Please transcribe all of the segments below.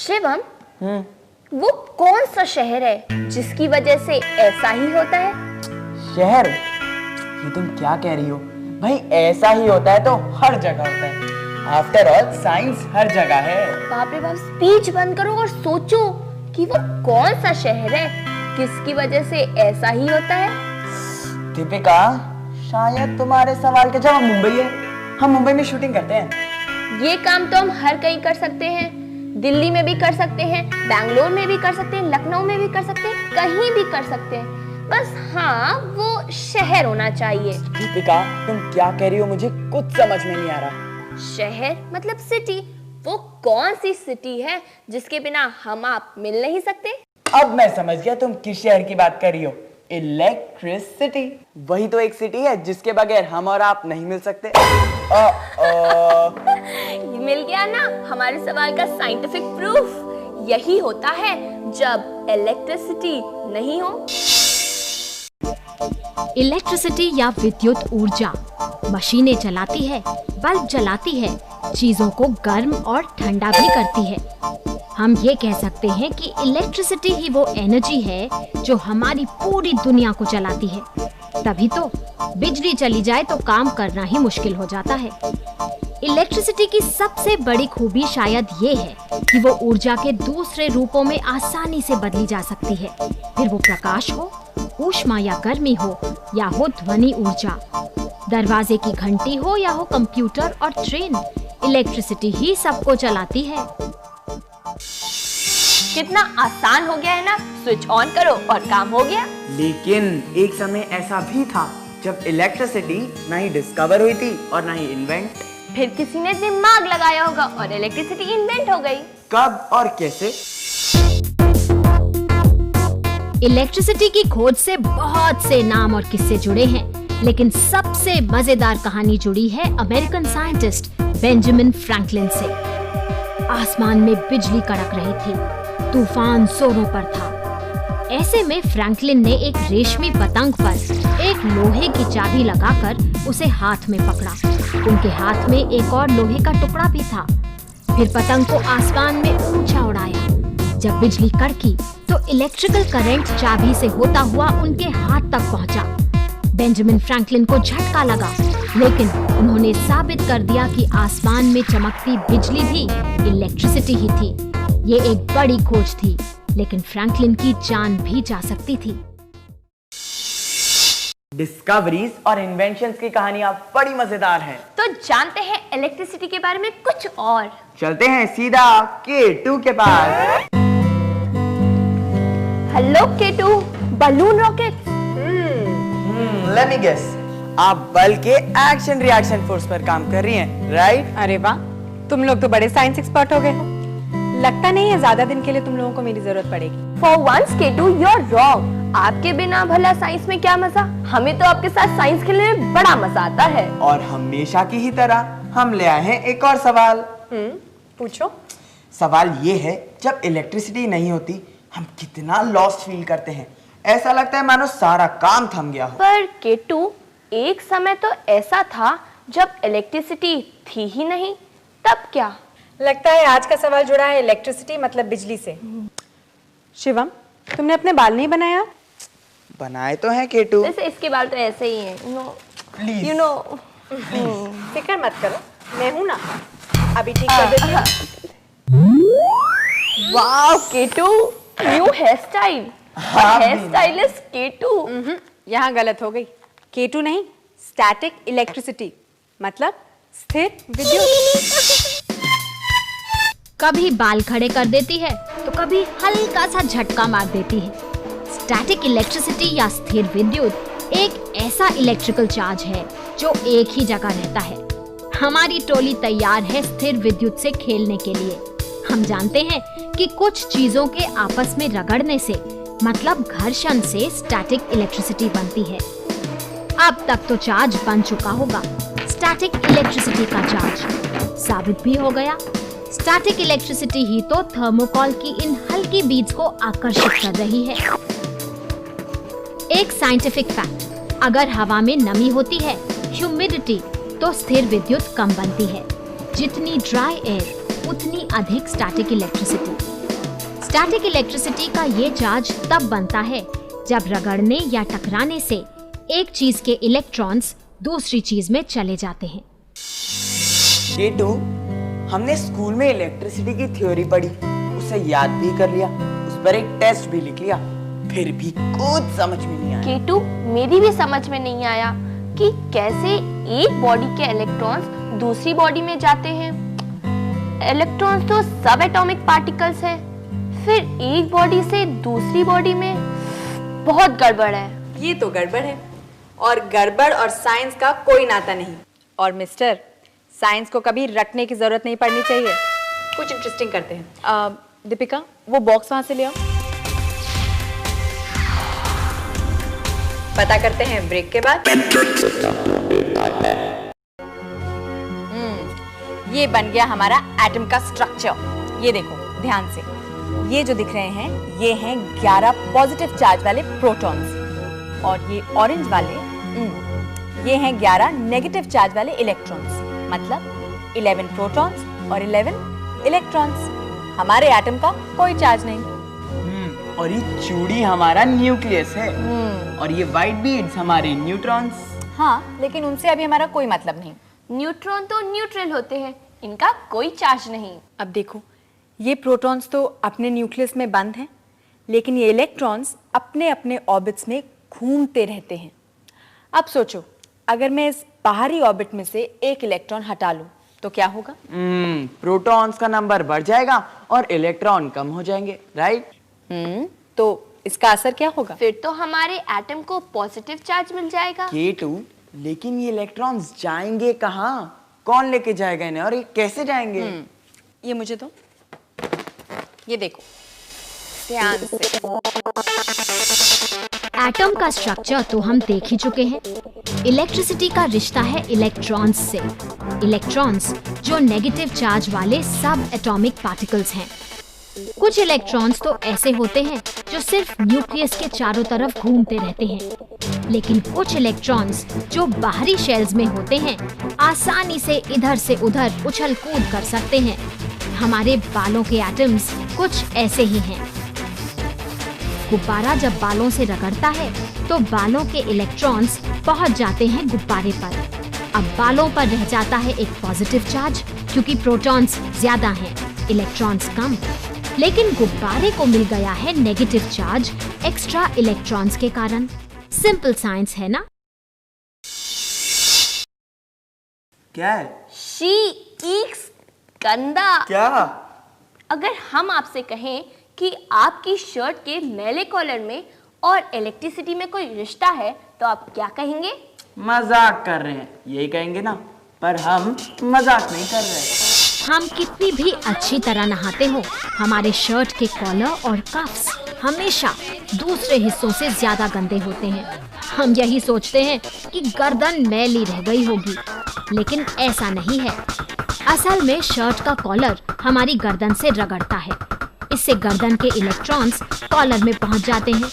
शिवम, वो कौन सा शहर है जिसकी वजह से ऐसा ही होता है? शहर? ये तुम क्या कह रही हो भाई? ऐसा ही होता है तो हर जगह होता है। आफ्टर ऑल साइंस हर जगह है। बाप रे बाप, स्पीच बंद करो और सोचो कि वो कौन सा शहर है किसकी वजह से ऐसा ही होता है। दीपिका, शायद तुम्हारे सवाल का जवाब मुंबई है। हम मुंबई में शूटिंग करते हैं। ये काम तो हम हर कहीं कर सकते हैं। दिल्ली में भी कर सकते हैं, बैंगलोर में भी कर सकते हैं, लखनऊ में भी कर सकते हैं, कहीं भी कर सकते हैं। बस हाँ, वो शहर होना चाहिए। दीपिका, तुम क्या कह रही हो? मुझे कुछ समझ में नहीं आ रहा। शहर मतलब सिटी। वो कौन सी सिटी है जिसके बिना हम आप मिल नहीं सकते? अब मैं समझ गया तुम किस शहर की बात कर रही हो। इलेक्ट्रिसिटी। वही तो एक सिटी है जिसके बगैर हम और आप नहीं मिल सकते। मिल गया ना हमारे सवाल का साइंटिफिक प्रूफ। यही होता है जब इलेक्ट्रिसिटी नहीं हो। इलेक्ट्रिसिटी या विद्युत ऊर्जा मशीनें चलाती है, बल्ब जलाती है, चीजों को गर्म और ठंडा भी करती है। हम ये कह सकते हैं कि इलेक्ट्रिसिटी ही वो एनर्जी है जो हमारी पूरी दुनिया को चलाती है। तभी तो बिजली चली जाए तो काम करना ही मुश्किल हो जाता है। इलेक्ट्रिसिटी की सबसे बड़ी खूबी शायद ये है कि वो ऊर्जा के दूसरे रूपों में आसानी से बदली जा सकती है। फिर वो प्रकाश हो, ऊष्मा या गर्मी हो, या हो ध्वनि ऊर्जा, दरवाजे की घंटी हो या हो कंप्यूटर और ट्रेन, इलेक्ट्रिसिटी ही सबको चलाती है। कितना आसान हो गया है ना, स्विच ऑन करो और काम हो गया। लेकिन एक समय ऐसा भी था जब इलेक्ट्रिसिटी ना ही डिस्कवर हुई थी और ना ही इन्वेंट। फिर किसी ने दिमाग लगाया होगा और इलेक्ट्रिसिटी इन्वेंट हो गई। कब और कैसे? इलेक्ट्रिसिटी की खोज से बहुत से नाम और किस्से जुड़े हैं, लेकिन सबसे मजेदार कहानी जुड़ी है अमेरिकन साइंटिस्ट बेंजामिन फ्रैंकलिन से। आसमान में बिजली कड़क रही थी, तूफान जोरों पर था। ऐसे में फ्रैंकलिन ने एक रेशमी पतंग पर एक लोहे की चाबी लगाकर उसे हाथ में पकड़ा। उनके हाथ में एक और लोहे का टुकड़ा भी था। फिर पतंग को आसमान में ऊंचा उड़ाया। जब बिजली कड़की तो इलेक्ट्रिकल करंट चाबी से होता हुआ उनके हाथ तक पहुंचा। बेंजामिन फ्रैंकलिन को झटका लगा, लेकिन उन्होंने साबित कर दिया कि आसमान में चमकती बिजली भी इलेक्ट्रिसिटी ही थी। ये एक बड़ी खोज थी, लेकिन फ्रैंकलिन की जान भी जा सकती थी। डिस्कवरीज और इन्वेंशंस की कहानियां बड़ी मजेदार हैं। तो जानते हैं इलेक्ट्रिसिटी के बारे में कुछ और। चलते हैं सीधा K2 के पास। Hello K2, balloon rocket. Let me guess, आप बल के एक्शन रिएक्शन फोर्स पर काम कर रही हैं, राइट? अरे वाह, तुम लोग तो बड़े साइंस एक्सपर्ट हो गए हो। लगता नहीं है ज्यादा दिन के लिए तुम लोगों को मेरी जरूरत पड़ेगी। For once K2, you're wrong। आपके बिना भला साइंस में क्या मजा? हमें तो आपके साथ साइंस खेलने में बड़ा मजा आता है। और हमेशा की ही तरह हम ले आए हैं एक और सवाल। पूछो। सवाल ये है, जब इलेक्ट्रिसिटी नहीं होती हम कितना लॉस्ट फील करते हैं। ऐसा लगता है मानो सारा काम थम गया हो। पर K2, एक समय तो ऐसा था जब इलेक्ट्रिसिटी थी ही नहीं, तब क्या? लगता है आज का सवाल जुड़ा है इलेक्ट्रिसिटी मतलब बिजली से। शिवम, तुमने अपने बाल नहीं बनाया? बनाए तो हैं K2। वैसे इसके बाल तो ऐसे ही हैं, प्लीज। you know। फिक्र मत करो, मैं हूं ना, अभी ठीक कर देती हूं। Wow K2, new hairstyle. Hair stylist K2। यहाँ गलत हो गई। K2 नहीं, स्टैटिक इलेक्ट्रिसिटी मतलब स्थिर विद्युत। कभी बाल खड़े कर देती है तो कभी हल्का सा झटका मार देती है। स्टैटिक इलेक्ट्रिसिटी या स्थिर विद्युत एक ऐसा इलेक्ट्रिकल चार्ज है जो एक ही जगह रहता है। हमारी टोली तैयार है स्थिर विद्युत से खेलने के लिए। हम जानते हैं कि कुछ चीजों के आपस में रगड़ने से मतलब घर्षण से स्टैटिक इलेक्ट्रिसिटी बनती है। अब तक तो चार्ज बन चुका होगा स्टैटिक इलेक्ट्रिसिटी का चार्ज। साबित भी हो गया। स्टैटिक इलेक्ट्रिसिटी ही तो थर्मोकॉल की इन हल्की बीड्स को आकर्षित कर रही है। एक साइंटिफिक फैक्ट, अगर हवा में नमी होती है, ह्यूमिडिटी, तो स्थिर विद्युत कम बनती है। जितनी ड्राई एयर उतनी अधिक स्टैटिक इलेक्ट्रिसिटी। स्टैटिक इलेक्ट्रिसिटी का ये चार्ज तब बनता है जब रगड़ने या टकराने से एक चीज के इलेक्ट्रॉन्स दूसरी चीज में चले जाते हैं। केटू, हमने स्कूल में इलेक्ट्रिसिटी की थ्योरी पढ़ी, उसे याद भी कर लिया, उस पर एक टेस्ट भी लिख लिया, फिर भी कुछ समझ में नहीं आया। केटू, मेरी भी समझ में नहीं आया कि कैसे एक बॉडी के इलेक्ट्रॉन्स दूसरी बॉडी में जाते हैं। इलेक्ट्रॉन्स तो सब एटॉमिक पार्टिकल्स हैं, फिर एक बॉडी से दूसरी बॉडी में बहुत गड़बड़ है। ये तो गड़बड़ है, और गड़बड़ और साइंस का कोई नाता नहीं। और मिस्टर, साइंस को कभी रटने की जरूरत नहीं पड़नी चाहिए। कुछ इंटरेस्टिंग करते हैं। दीपिका, वो बॉक्स वहां से ले आओ। पता करते हैं ब्रेक के बाद। ये बन गया हमारा एटम का स्ट्रक्चर। ये देखो ध्यान से, ये जो दिख रहे हैं ये हैं 11 पॉजिटिव चार्ज वाले प्रोटॉन्स, और ये ऑरेंज वाले ये हैं 11 नेगेटिव चार्ज वाले इलेक्ट्रॉन्स। मतलब 11 प्रोटॉन्स और 11 इलेक्ट्रॉन्स। हमारे एटम का कोई चार्ज नहीं। और ये चूड़ी हमारा न्यूक्लियस है, और ये व्हाइट बीड्स हमारे न्यूट्रॉन्स। हाँ, लेकिन उनसे अभी हमारा कोई मतलब नहीं। न्यूट्रॉन तो न्यूट्रल होते हैं, इनका कोई चार्ज नहीं। अब देखो, ये प्रोटॉन्स तो अपने न्यूक्लियस में बंद हैं, लेकिन ये इलेक्ट्रॉन्स अपने अपने ऑर्बिट्स में घूमते रहते हैं। अब सोचो, अगर मैं इस बाहरी ऑर्बिट में से एक इलेक्ट्रॉन हटा लूं तो क्या होगा? प्रोटॉन्स का नंबर बढ़ जाएगा और इलेक्ट्रॉन कम हो जाएंगे, राइट? तो इसका असर क्या होगा? फिर तो हमारे एटम को पॉजिटिव चार्ज मिल जाएगा। K2, लेकिन ये इलेक्ट्रॉन्स जाएंगे कहाँ? कौन लेके जाएगा इन्हें, और ये कैसे जाएंगे? ये मुझे दो। ये देखो ध्यान से। एटम का स्ट्रक्चर तो हम देख ही चुके हैं। इलेक्ट्रिसिटी का रिश्ता है इलेक्ट्रॉन्स से। इलेक्ट्रॉन्स जो नेगेटिव चार्ज वाले सब एटॉमिक पार्टिकल्स हैं। कुछ इलेक्ट्रॉन्स तो ऐसे होते हैं जो सिर्फ न्यूक्लियस के चारों तरफ घूमते रहते हैं, लेकिन कुछ इलेक्ट्रॉन्स जो बाहरी शेल्स में होते हैं आसानी से इधर से उधर उछल कूद कर सकते हैं। हमारे बालों के एटम्स कुछ ऐसे ही हैं। गुब्बारा जब बालों से रगड़ता है तो बालों के इलेक्ट्रॉन्स पहुंच जाते हैं गुब्बारे पर। अब बालों पर रह जाता है एक पॉजिटिव चार्ज, क्योंकि प्रोटॉन्स ज्यादा हैं, इलेक्ट्रॉन्स कम। लेकिन गुब्बारे को मिल गया है नेगेटिव चार्ज एक्स्ट्रा इलेक्ट्रॉन्स के कारण। सिंपल साइंस है ना? क्या है? शी ईक्स, गंदा। क्या? अगर हम आपसे कहें कि आपकी शर्ट के मैले कॉलर में और इलेक्ट्रिसिटी में कोई रिश्ता है, तो आप क्या कहेंगे? मजाक कर रहे हैं, यही कहेंगे ना, पर हम मजाक नहीं कर रहे। हम कितनी भी अच्छी तरह नहाते हो, हमारे शर्ट के कॉलर और कफ्स हमेशा दूसरे हिस्सों से ज्यादा गंदे होते हैं। हम यही सोचते हैं कि गर्दन मैली रह गई होगी, लेकिन ऐसा नहीं है। असल में शर्ट का कॉलर हमारी गर्दन से रगड़ता है, इससे गर्दन के इलेक्ट्रॉन्स कॉलर में पहुंच जाते हैं।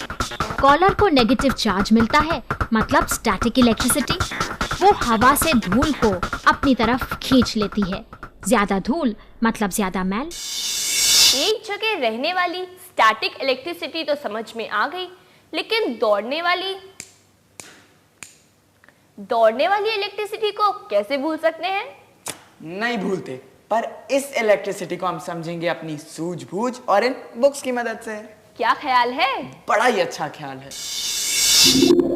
कॉलर को नेगेटिव चार्ज मिलता है, मतलब स्टैटिक इलेक्ट्रिसिटी। वो हवा से धूल को अपनी तरफ खींच लेती है। ज्यादा धूल मतलब ज्यादा मैल। एक जगह रहने वाली स्टैटिक इलेक्ट्रिसिटी तो समझ में आ गई, लेकिन दौड़ने वाली इलेक्ट्रिसिटी को कैसे भूल सकते हैं? नहीं भूलते, पर इस इलेक्ट्रिसिटी को हम समझेंगे अपनी सूझबूझ और इन बुक्स की मदद से। क्या ख्याल है? बड़ा ही अच्छा ख्याल है।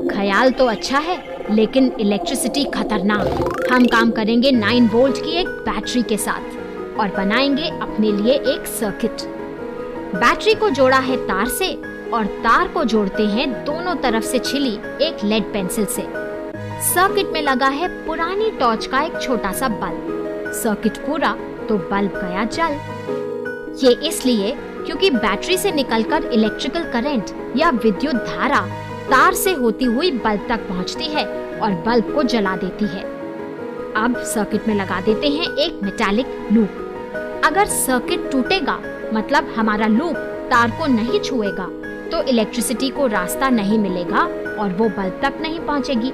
ख्याल तो अच्छा है, लेकिन इलेक्ट्रिसिटी खतरनाक। हम काम करेंगे 9 वोल्ट की एक बैटरी के साथ और बनाएंगे अपने लिए एक सर्किट। बैटरी को जोड़ा है तार से और तार को जोड़ते हैं दोनों तरफ से छिली एक लेड पेंसिल से। सर्किट में लगा है पुरानी टॉर्च का एक छोटा सा बल्ब। सर्किट पूरा तो बल्ब गया जल। ये इसलिए क्योंकि बैटरी से निकलकर इलेक्ट्रिकल करंट या विद्युत धारा तार से होती हुई बल्ब तक पहुंचती है और बल्ब को जला देती है। अब सर्किट में लगा देते हैं एक मेटालिक लूप। अगर सर्किट टूटेगा मतलब हमारा लूप तार को नहीं छुएगा, तो इलेक्ट्रिसिटी को रास्ता नहीं मिलेगा और वो बल्ब तक नहीं पहुंचेगी,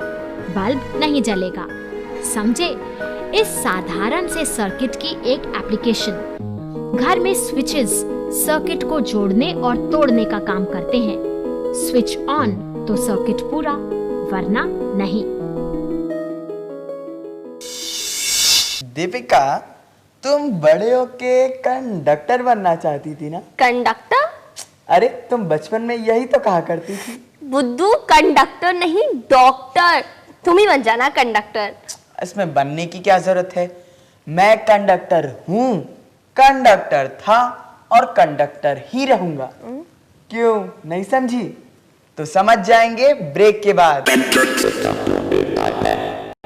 बल्ब नहीं जलेगा। समझे? इस साधारण से सर्किट की एक एप्लीकेशन घर में स्विचेस सर्किट को जोड़ने और तोड़ने का काम करते हैं। स्विच ऑन तो सर्किट पूरा, वरना नहीं। दीपिका, तुम बड़े होके कंडक्टर बनना चाहती थी ना? कंडक्टर? अरे तुम बचपन में यही तो कहा करती थी। बुद्धू, कंडक्टर नहीं डॉक्टर। तुम ही बन जाना कंडक्टर। इसमें बनने की क्या जरूरत है? मैं कंडक्टर हूँ, कंडक्टर था और कंडक्टर ही रहूंगा। क्यों नहीं समझी? तो समझ जाएंगे ब्रेक के बाद।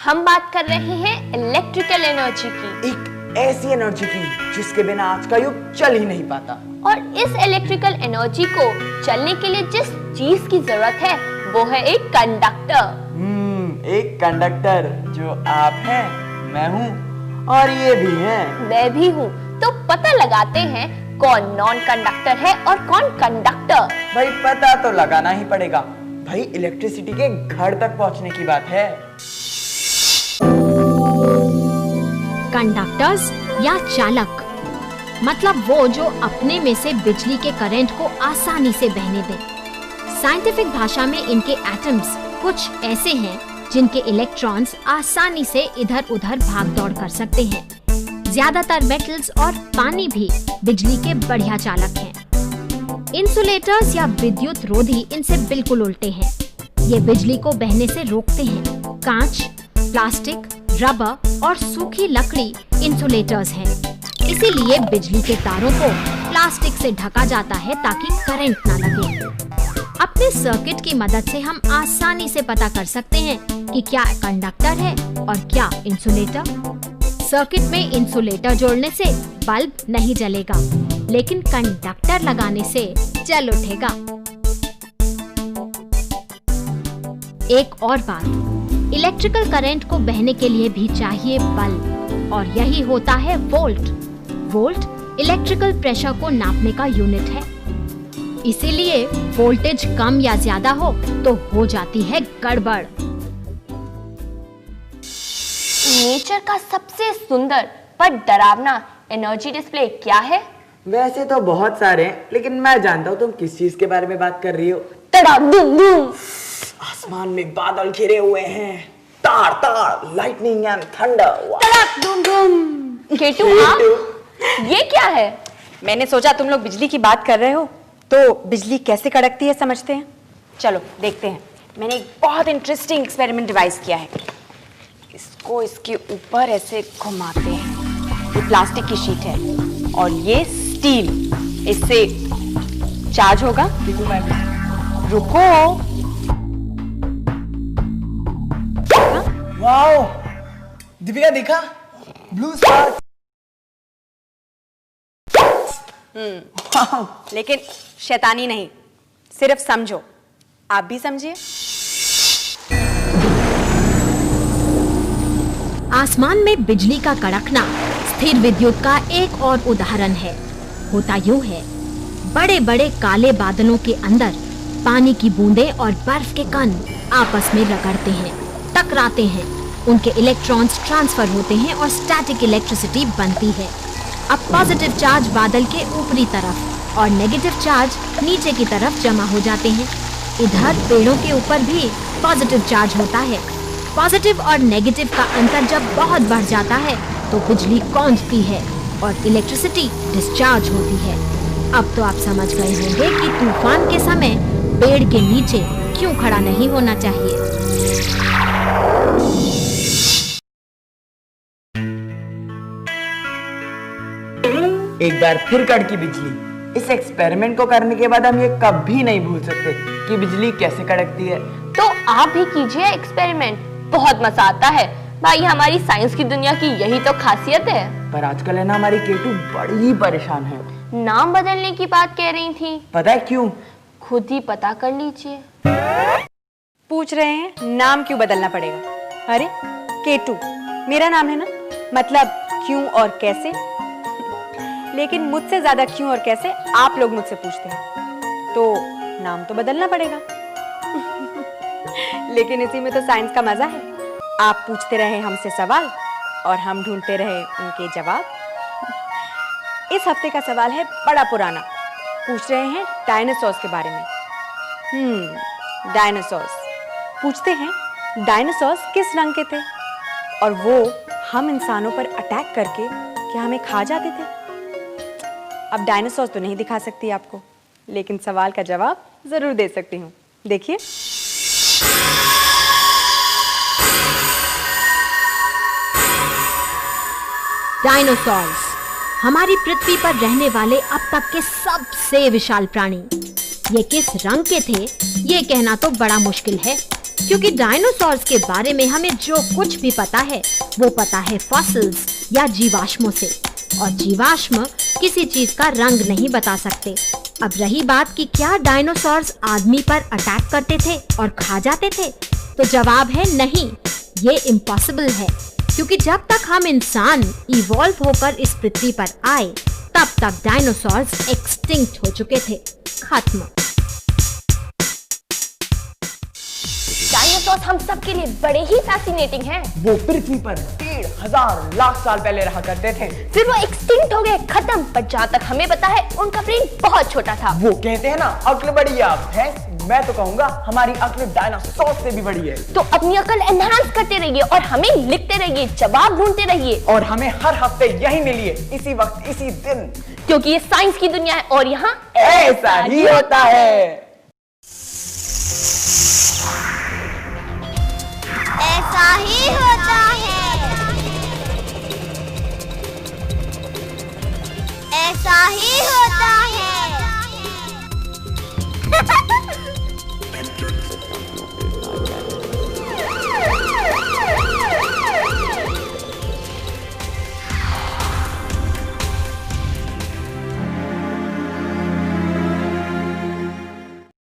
हम बात कर रहे हैं इलेक्ट्रिकल एनर्जी की, एक ऐसी एनर्जी की जिसके बिना आज का युग चल ही नहीं पाता। और इस इलेक्ट्रिकल एनर्जी को चलने के लिए जिस चीज की जरूरत है वो है एक कंडक्टर। एक कंडक्टर जो आप हैं, मैं हूँ और ये भी है, मैं भी हूँ। तो पता लगाते हैं कौन नॉन कंडक्टर है और कौन कंडक्टर। भाई पता तो लगाना ही पड़ेगा। भाई इलेक्ट्रिसिटी के घर तक पहुँचने की बात है। कंडक्टर्स या चालक मतलब वो जो अपने में से बिजली के करंट को आसानी से बहने दे। साइंटिफिक भाषा में इनके एटम्स कुछ ऐसे हैं जिनके इलेक्ट्रॉन्स आसानी से इधर उधर भाग दौड़ कर सकते हैं। ज्यादातर मेटल्स और पानी भी बिजली के बढ़िया चालक हैं। इंसुलेटर्स या विद्युत रोधी इनसे बिल्कुल उल्टे हैं। ये बिजली को बहने से रोकते हैं। कांच, प्लास्टिक, रबर और सूखी लकड़ी इंसुलेटर्स हैं। इसीलिए बिजली के तारों को प्लास्टिक से ढका जाता है ताकि करंट ना लगे। अपने सर्किट की मदद से हम आसानी से पता कर सकते हैं कि क्या कंडक्टर है और क्या इंसुलेटर। सर्किट में इंसुलेटर जोड़ने से बल्ब नहीं जलेगा, लेकिन कंडक्टर लगाने से जल उठेगा। एक और बात, इलेक्ट्रिकल करंट को बहने के लिए भी चाहिए बल्ब, और यही होता है वोल्ट। वोल्ट इलेक्ट्रिकल प्रेशर को नापने का यूनिट है। इसीलिए वोल्टेज कम या ज्यादा हो तो हो जाती है गड़बड़। नेचर का सबसे सुंदर पर डरावना एनर्जी डिस्प्ले क्या है? वैसे तो बहुत सारे हैं, लेकिन मैं जानता हूँ तुम किस चीज के बारे में बात कर रही हो। तड़ाक धूम धूम। आसमान में बादल घिरे हुए हैं, तार तार, लाइटनिंग एंड थंडर। तड़ाक धूम धूम। केटू, ये क्या है? मैंने सोचा तुम लोग बिजली की बात कर रहे हो, तो बिजली कैसे कड़कती है समझते हैं। चलो देखते हैं। मैंने एक बहुत इंटरेस्टिंग एक्सपेरिमेंट डिवाइस किया है। इसको इसके ऊपर ऐसे घुमाते हैं। ये प्लास्टिक की शीट है और ये स्टील। इससे चार्ज होगा। रुको। वाओ, दीपिका देखा, ब्लू स्पार्क। लेकिन शैतानी नहीं, सिर्फ समझो। आप भी समझिए। आसमान में बिजली का कड़कना स्थिर विद्युत का एक और उदाहरण है। होता यूं है, बड़े बड़े काले बादलों के अंदर पानी की बूंदें और बर्फ के कण आपस में रगड़ते हैं, टकराते हैं। उनके इलेक्ट्रॉन्स ट्रांसफर होते हैं और स्टैटिक इलेक्ट्रिसिटी बनती है। अब पॉजिटिव चार्ज बादल के ऊपरी तरफ और नेगेटिव चार्ज नीचे की तरफ जमा हो जाते हैं। इधर पेड़ों के ऊपर भी पॉजिटिव चार्ज होता है। पॉजिटिव और नेगेटिव का अंतर जब बहुत बढ़ जाता है तो बिजली कौंधती है और इलेक्ट्रिसिटी डिस्चार्ज होती है। अब तो आप समझ गए होंगे कि तूफान के समय पेड़ के नीचे क्यों खड़ा नहीं होना चाहिए। एक बार फिर कड़की बिजली। इस एक्सपेरिमेंट को करने के बाद हम ये कभी नहीं भूल सकते कि बिजली कैसे कड़कती है। तो आप भी कीजिए एक्सपेरिमेंट, बहुत मजा आता है। भाई हमारी साइंस की दुनिया की यही तो खासियत है। पर आजकल है ना, हमारी केटू बड़ी परेशान है। नाम बदलने की बात कह रही थी। पता है क्यों? खुद ही पता कर लीजिए। पूछ रहे हैं नाम क्यों बदलना पड़ेगा? अरे केटू मेरा नाम है ना, मतलब क्यों और कैसे। लेकिन मुझसे ज्यादा क्यों और कैसे आप लोग मुझसे पूछते हैं, तो नाम तो बदलना पड़ेगा। लेकिन इसी में तो साइंस का मजा है। आप पूछते रहे हमसे सवाल और हम ढूंढते रहे उनके जवाब। इस हफ्ते का सवाल है बड़ा पुराना पूछ रहे हैं डायनासोर्स के बारे में। डायनासोर्स। पूछते हैं डायनासोर्स किस रंग के थे और वो हम इंसानों पर अटैक करके क्या हमें खा जाते थे? अब डायनासोर्स तो नहीं दिखा सकती आपको, लेकिन सवाल का जवाब जरूर दे सकती हूँ। देखिए, डायनासोर्स हमारी पृथ्वी पर रहने वाले अब तक के सबसे विशाल प्राणी। ये किस रंग के थे ये कहना तो बड़ा मुश्किल है, क्योंकि डायनासोर्स के बारे में हमें जो कुछ भी पता है वो पता है फॉसिल्स या जीवाश्मों से, और जीवाश्म किसी चीज का रंग नहीं बता सकते। अब रही बात कि क्या डायनासोर्स आदमी पर अटैक करते थे और खा जाते थे, तो जवाब है नहीं, ये इम्पॉसिबल है, क्योंकि जब तक हम इंसान इवॉल्व होकर इस पृथ्वी पर आए तब तक डायनासोर्स एक्सटिंक्ट हो चुके थे, खत्म। डायनासोर्स हम सब के लिए बड़े ही फैसिनेटिंग हैं। वो पृथ्वी पर 1,500 लाख साल पहले रहा करते थे, फिर वो एक्सटिंक्ट हो गए, खत्म। पर जहाँ तक हमें पता है उनका ब्रेन बहुत छोटा था। वो कहते हैं ना, अक्ल बड़ी है भैंस, मैं तो कहूंगा हमारी अक्ल डायनासोर से भी बड़ी है। तो अपनी अक्ल एनहांस करते रहिए और हमें लिखते रहिए, जवाब ढूंढते रहिए, और हमें हर हफ्ते यही मिलिए, इसी वक्त इसी दिन, क्योंकि ये साइंस की दुनिया है और यहाँ ऐसा ही होता है।